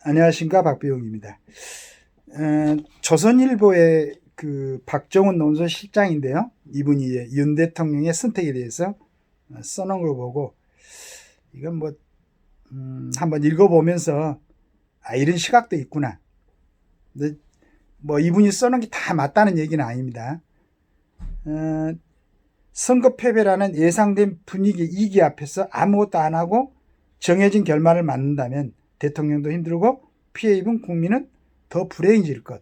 안녕하십니까, 박비용입니다. 조선일보의 그 박정훈 논설실장인데요. 이분이 윤 대통령의 선택에 대해서 써놓은 걸 보고 이건 뭐 한번 읽어보면서 이런 시각도 있구나. 근데 뭐 이분이 써놓은 게 다 맞다는 얘기는 아닙니다. 선거 패배라는 예상된 분위기 이기 앞에서 아무것도 안 하고 정해진 결말을 맞는다면 대통령도 힘들고 피해 입은 국민은 더 불행해질 것.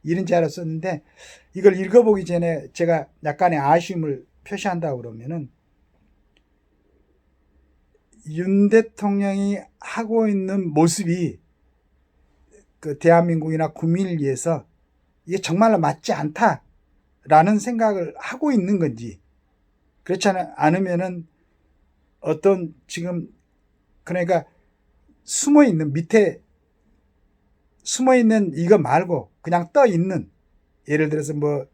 이런 제안을 썼는데 이걸 읽어보기 전에 제가 약간의 아쉬움을 표시한다고 그러면은 윤 대통령이 하고 있는 모습이 그 대한민국이나 국민을 위해서 이게 정말로 맞지 않다라는 생각을 하고 있는 건지, 그렇지 않으면은 어떤 지금 그러니까 밑에 숨어 있는 이거 말고 그냥 떠 있는, 예를 들어서 뭐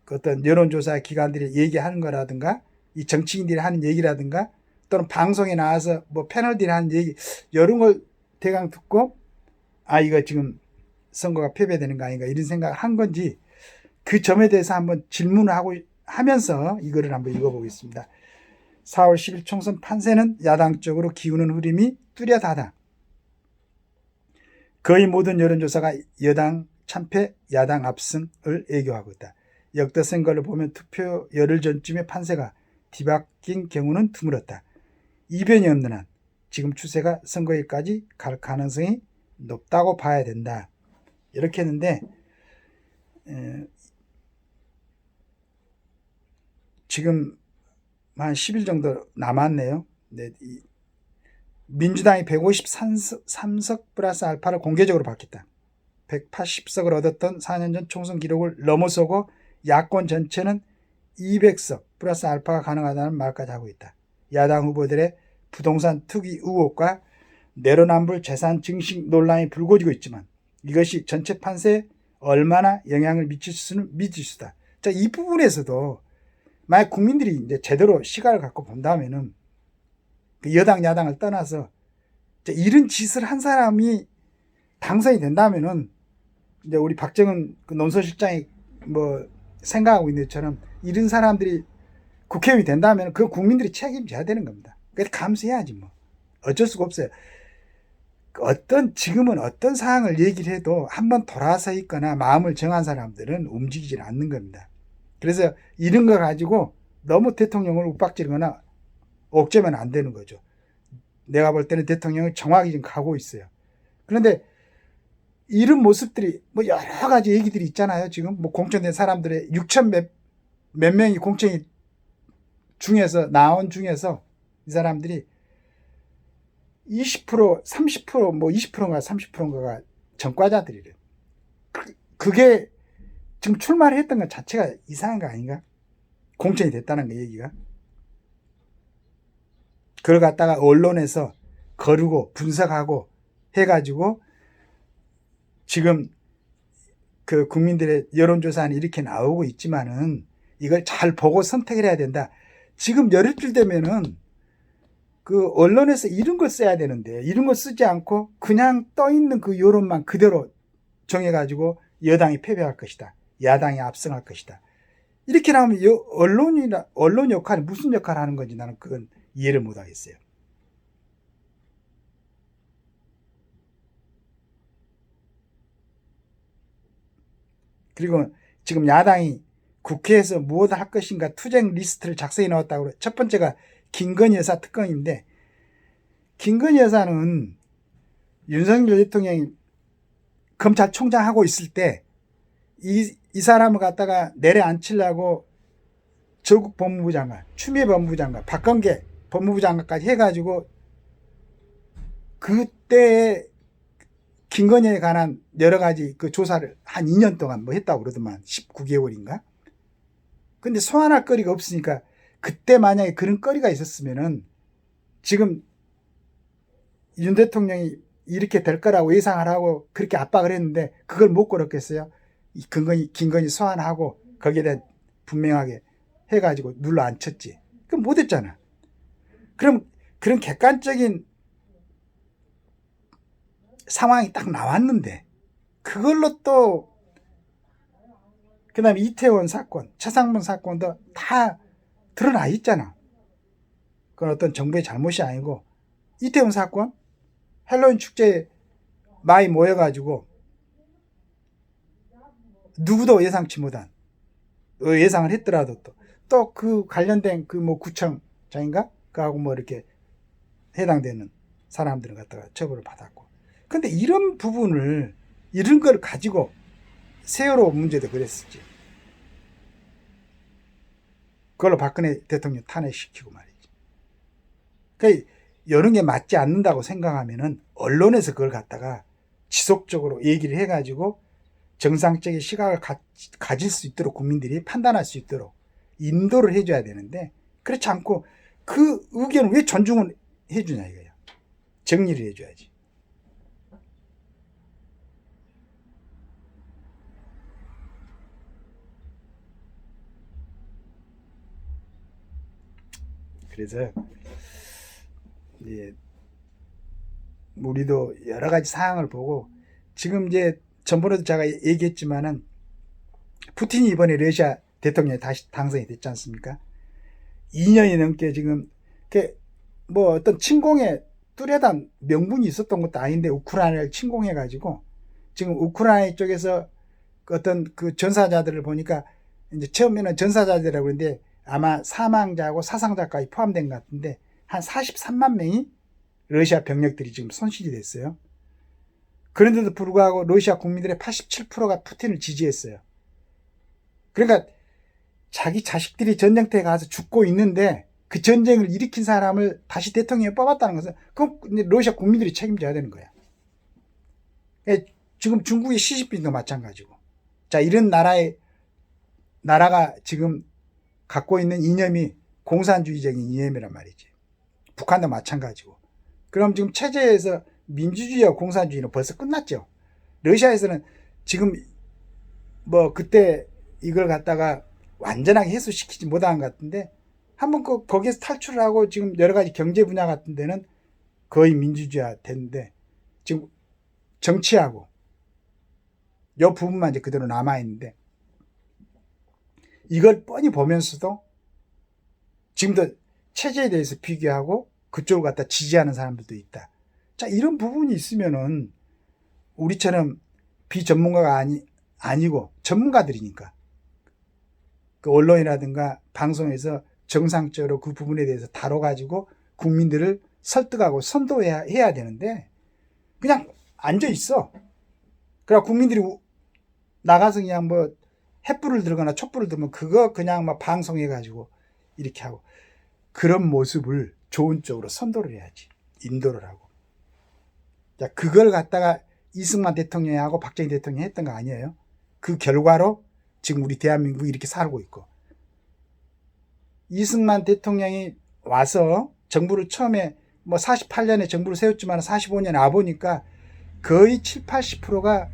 어떤 여론조사 기관들이 얘기하는 거라든가 이 정치인들이 하는 얘기라든가 또는 방송에 나와서 뭐 패널들이 하는 얘기, 이런 걸 대강 듣고 이거 지금 선거가 패배되는 거 아닌가 이런 생각을 한 건지, 그 점에 대해서 한번 질문을 하면서 이거를 한번 읽어보겠습니다. 4월 10일 총선 판세는 야당 쪽으로 기우는 흐름이 뚜렷하다. 거의 모든 여론조사가 여당 참패, 야당 압승을 예고하고 있다. 역대 선거를 보면 투표 열흘 전쯤에 판세가 뒤바뀐 경우는 드물었다. 이변이 없는 한 지금 추세가 선거일까지 갈 가능성이 높다고 봐야 된다. 이렇게 했는데 지금 한 10일 정도 남았네요. 네, 민주당이 153석 플러스 알파를 공개적으로 받겠다. 180석을 얻었던 4년 전 총선 기록을 넘어서고 야권 전체는 200석 플러스 알파가 가능하다는 말까지 하고 있다. 야당 후보들의 부동산 투기 의혹과 내로남불 재산 증식 논란이 불거지고 있지만 이것이 전체 판세에 얼마나 영향을 미칠 수는 미지수다. 자, 이 부분에서도 만약 국민들이 이제 제대로 시각을 갖고 본다면은 그 여당 야당을 떠나서 이런 짓을 한 사람이 당선이 된다면은 이제 우리 박정은 그 논설실장이 뭐 생각하고 있는 것처럼 이런 사람들이 국회의원이 된다면 그 국민들이 책임져야 되는 겁니다. 그래서 감수해야지 뭐. 어쩔 수가 없어요. 지금은 어떤 사항을 얘기를 해도 한번 돌아서 있거나 마음을 정한 사람들은 움직이질 않는 겁니다. 그래서 이런 거 가지고 너무 대통령을 욱박지르거나 옥죄면 안 되는 거죠. 내가 볼 때는 대통령이 정확히 지금 가고 있어요. 그런데 이런 모습들이 뭐 여러 가지 얘기들이 있잖아요. 지금 뭐 공천된 사람들의 6천 몇 명이 공천이 중에서 나온 중에서 이 사람들이 20% 30%뭐 20%인가 30%인가가 전과자들이래요. 그게 지금 출마를 했던 것 자체가 이상한 거 아닌가? 공천이 됐다는 거 얘기가. 그걸 갖다가 언론에서 거르고 분석하고 해가지고 지금 그 국민들의 여론조사는 이렇게 나오고 있지만은 이걸 잘 보고 선택을 해야 된다. 지금 열흘쯤 되면은 그 언론에서 이런 걸 써야 되는데 이런 걸 쓰지 않고 그냥 떠 있는 그 여론만 그대로 정해가지고 여당이 패배할 것이다. 야당이 압승할 것이다. 이렇게 나오면 언론 역할이 무슨 역할을 하는 건지 나는 그건 이해를 못 하겠어요. 그리고 지금 야당이 국회에서 무엇을 할 것인가 투쟁 리스트를 작성해 놓았다고 그래요. 첫 번째가 김건희 여사 특검인데, 김건희 여사는 윤석열 대통령이 검찰총장 하고 있을 때 이 사람을 갖다가 내려앉히려고 조국 법무부 장관, 추미애 법무부 장관, 박범계 법무부 장관까지 해가지고 그때 김건희에 관한 여러 가지 그 조사를 한 2년 동안 뭐 했다고 그러더만 19개월인가? 근데 소환할 거리가 없으니까 그때 만약에 그런 거리가 있었으면은 지금 윤 대통령이 이렇게 될 거라고 예상을 하고 그렇게 압박을 했는데 그걸 못 걸었겠어요? 김건희 소환하고 거기에 대해 분명하게 해가지고 눌러 앉혔지. 그럼 못했잖아. 그럼 그런 객관적인 상황이 딱 나왔는데 그걸로 또 그다음에 이태원 사건, 차상문 사건도 다 드러나 있잖아. 그건 어떤 정부의 잘못이 아니고 이태원 사건 헬로윈 축제에 많이 모여가지고 누구도 예상치 못한 예상을 했더라도 또 그 관련된 그 뭐 구청장인가 그하고 뭐 이렇게 해당되는 사람들을 갖다가 처벌을 받았고. 근데 이런 부분을 이런 걸 가지고 세월호 문제도 그랬었지. 그걸로 박근혜 대통령 탄핵시키고 말이지. 그러니까 이런 게 맞지 않는다고 생각하면은 언론에서 그걸 갖다가 지속적으로 얘기를 해가지고 정상적인 시각을 가질 수 있도록 국민들이 판단할 수 있도록 인도를 해줘야 되는데 그렇지 않고 그 의견을 왜 존중을 해주냐 이거야. 정리를 해줘야지. 그래서 이제 우리도 여러 가지 사항을 보고 지금 이제 전번에도 제가 얘기했지만은 푸틴이 이번에 러시아 대통령이 다시 당선이 됐지 않습니까? 2년이 넘게 지금 뭐 어떤 침공에 뚜렷한 명분이 있었던 것도 아닌데 우크라이나를 침공해가지고 지금 우크라이나 쪽에서 어떤 그 전사자들을 보니까 이제 처음에는 전사자들이라고 그러는데 아마 사망자하고 사상자까지 포함된 것 같은데 한 43만 명이 러시아 병력들이 지금 손실이 됐어요. 그런데도 불구하고 러시아 국민들의 87%가 푸틴을 지지했어요. 그러니까 자기 자식들이 전쟁터에 가서 죽고 있는데 그 전쟁을 일으킨 사람을 다시 대통령에 뽑았다는 것은 그건 러시아 국민들이 책임져야 되는 거야. 지금 중국의 시진핑도 마찬가지고. 자, 이런 나라가 지금 갖고 있는 이념이 공산주의적인 이념이란 말이지. 북한도 마찬가지고. 그럼 지금 체제에서 민주주의와 공산주의는 벌써 끝났죠. 러시아에서는 지금 뭐 그때 이걸 갖다가 완전하게 해소시키지 못한 것 같은데 한번 거기에서 탈출을 하고 지금 여러 가지 경제 분야 같은 데는 거의 민주주의화 됐는데 지금 정치하고 이 부분만 이제 그대로 남아있는데 이걸 뻔히 보면서도 지금도 체제에 대해서 비교하고 그쪽을 갖다 지지하는 사람들도 있다. 자, 이런 부분이 있으면은 우리처럼 비전문가가 아니고 전문가들이니까 그 언론이라든가 방송에서 정상적으로 그 부분에 대해서 다뤄가지고 국민들을 설득하고 선도해야 되는데 그냥 앉아 있어. 그래 국민들이 나가서 그냥 뭐 횃불을 들거나 촛불을 들면 그거 그냥 막 방송해가지고 이렇게 하고 그런 모습을 좋은 쪽으로 선도를 해야지. 인도를 하고. 자, 그걸 갖다가 이승만 대통령하고 박정희 대통령이 했던 거 아니에요? 그 결과로 지금 우리 대한민국이 이렇게 살고 있고. 이승만 대통령이 와서 정부를 처음에 뭐 48년에 정부를 세웠지만 45년에 와보니까 거의 7, 80%가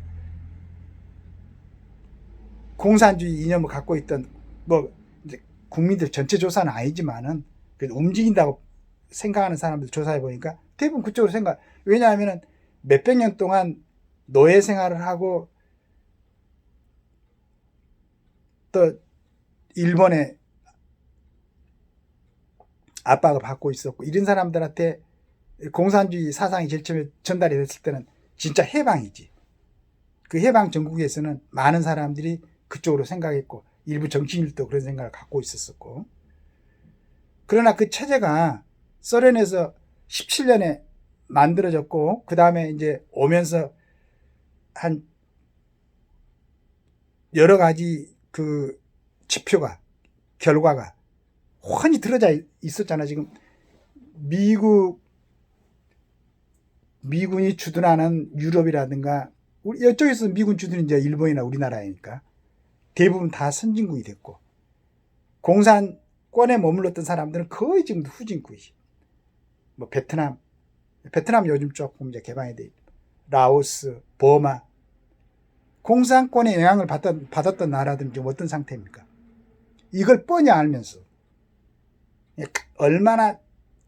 공산주의 이념을 갖고 있던 뭐 이제 국민들 전체 조사는 아니지만은 움직인다고 생각하는 사람들 조사해 보니까 대부분 그쪽으로 생각. 왜냐하면은 몇백 년 동안 노예 생활을 하고 또 일본의 압박을 받고 있었고 이런 사람들한테 공산주의 사상이 제일 처음에 전달이 됐을 때는 진짜 해방이지. 그 해방 전국에서는 많은 사람들이 그쪽으로 생각했고 일부 정치인들도 그런 생각을 갖고 있었었고 그러나 그 체제가 소련에서 17년에 만들어졌고 그 다음에 이제 오면서 한 여러 가지 그 지표가 결과가 훤히 드러져 있었잖아. 지금 미군이 주둔하는 유럽이라든가 우리 이쪽에서 미군 주둔이 이제 일본이나 우리나라니까 대부분 다 선진국이 됐고 공산권에 머물렀던 사람들은 거의 지금 후진국이지. 뭐 베트남 요즘 조금 이제 개방이 돼 있고 라오스, 버마 공산권의 영향을 받았던 나라들은 지금 어떤 상태입니까? 이걸 뻔히 알면서 얼마나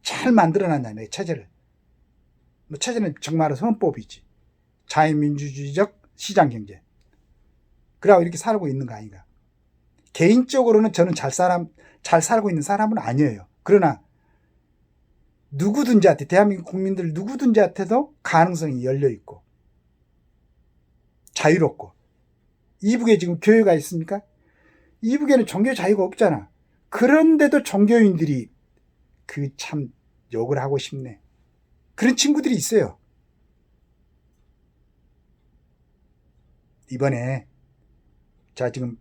잘 만들어놨냐면 체제를. 뭐 체제는 정말 헌법이지. 자유민주주의적 시장경제. 그러고 이렇게 살고 있는 거 아닌가. 개인적으로는 저는 잘 살고 있는 사람은 아니에요. 그러나 누구든지한테, 대한민국 국민들 누구든지한테도 가능성이 열려있고 자유롭고. 이북에 지금 교회가 있습니까? 이북에는 종교 자유가 없잖아. 그런데도 종교인들이 참 욕을 하고 싶네. 그런 친구들이 있어요. 이번에 자 지금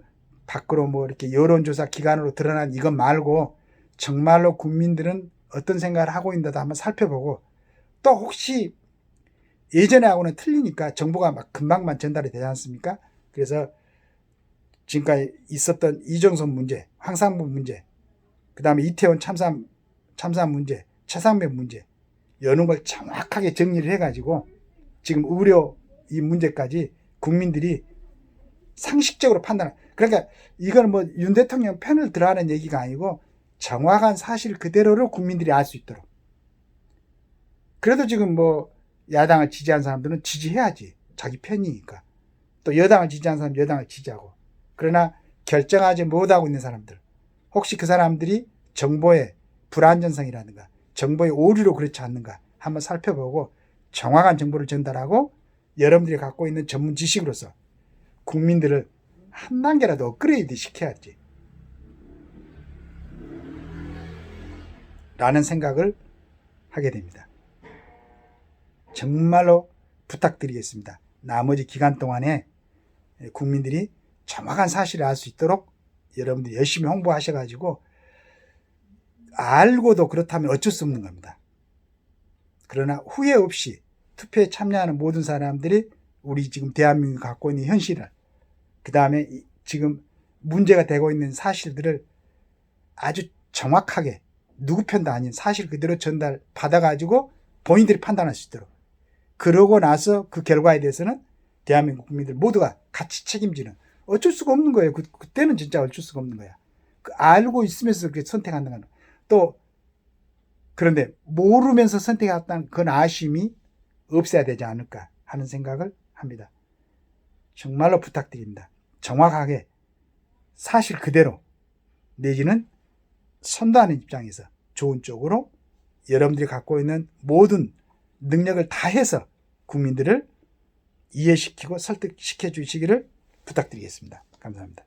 밖으로 뭐 이렇게 여론조사 기관으로 드러난 이것 말고 정말로 국민들은 어떤 생각을 하고 있는지도 한번 살펴보고, 또 혹시 예전에하고는 틀리니까 정보가 막 금방만 전달이 되지 않습니까? 그래서 지금까지 있었던 이정선 문제, 황상무 문제, 그 다음에 이태원 참사 문제, 최상병 문제, 이런 걸 정확하게 정리를 해가지고 지금 의료 이 문제까지 국민들이 상식적으로 그러니까 이건 뭐 윤 대통령 편을 들어가는 얘기가 아니고 정확한 사실 그대로를 국민들이 알 수 있도록. 그래도 지금 뭐 야당을 지지한 사람들은 지지해야지. 자기 편이니까. 또 여당을 지지한 사람은 여당을 지지하고. 그러나 결정하지 못하고 있는 사람들, 혹시 그 사람들이 정보의 불안전성이라든가 정보의 오류로 그렇지 않는가 한번 살펴보고 정확한 정보를 전달하고 여러분들이 갖고 있는 전문 지식으로서 국민들을 한 단계라도 업그레이드 시켜야지 라는 생각을 하게 됩니다. 정말로 부탁드리겠습니다. 나머지 기간 동안에 국민들이 정확한 사실을 알 수 있도록 여러분들이 열심히 홍보하셔가지고, 알고도 그렇다면 어쩔 수 없는 겁니다. 그러나 후회 없이 투표에 참여하는 모든 사람들이 우리 지금 대한민국이 갖고 있는 현실을, 그 다음에 지금 문제가 되고 있는 사실들을 아주 정확하게 누구 편도 아닌 사실 그대로 전달 받아가지고 본인들이 판단할 수 있도록, 그러고 나서 그 결과에 대해서는 대한민국 국민들 모두가 같이 책임지는, 어쩔 수가 없는 거예요. 그때는 진짜 어쩔 수가 없는 거야. 알고 있으면서 그렇게 선택한다는 건. 또 그런데 모르면서 선택했다는 그런 아쉬움이 없어야 되지 않을까 하는 생각을 합니다. 정말로 부탁드립니다. 정확하게 사실 그대로, 내지는 선도하는 입장에서 좋은 쪽으로 여러분들이 갖고 있는 모든 능력을 다해서 국민들을 이해시키고 설득시켜 주시기를 부탁드리겠습니다. 감사합니다.